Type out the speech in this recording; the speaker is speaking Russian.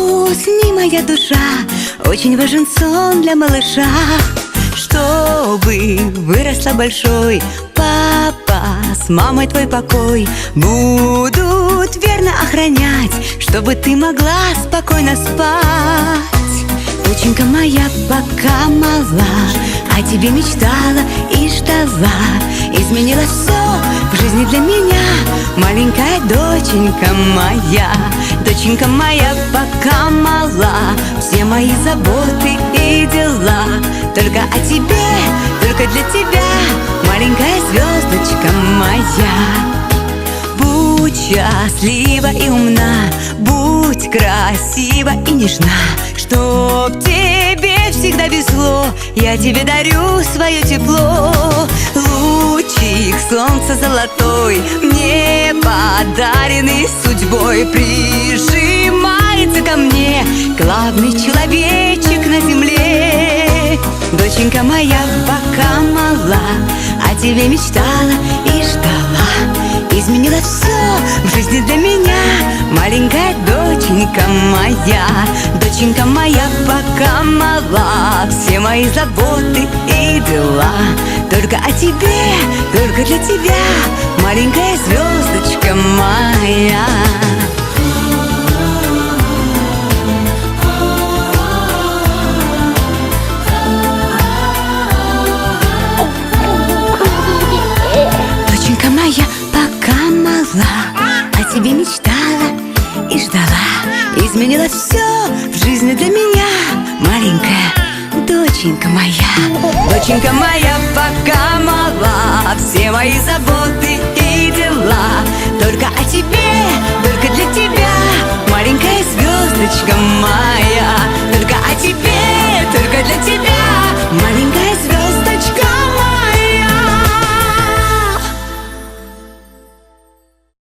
Усни, моя душа, очень важен сон для малыша. Чтобы выросла большой, папа с мамой твой покой будут верно охранять, чтобы ты могла спокойно спать. Доченька моя пока мала, о тебе мечтала и ждала. Изменилось все в жизни для меня, маленькая доченька моя. Доченька моя пока мала, все мои заботы и дела только о тебе, только для тебя, маленькая звездочка моя. Будь счастлива и умна, будь красива и нежна, чтоб тебе всегда везло, я тебе дарю свое тепло. Лучик солнца золотой, мне подаренный судьбой, прижимается ко мне главный человечек на земле. Доченька моя пока мала, о тебе мечтала и ждала. Изменилось все в жизни для меня, маленькая доченька моя. Доченька моя пока мала, все мои заботы и дела только о тебе, только для тебя, маленькая звездочка моя. Доченька моя пока мала, о тебе мечтала и ждала. Изменилось все в жизни для меня, маленькая доченька моя. Доченька моя пока мала, все мои заботы и дела только о тебе, только для тебя, маленькая звездочка моя. Только о тебе, только для тебя,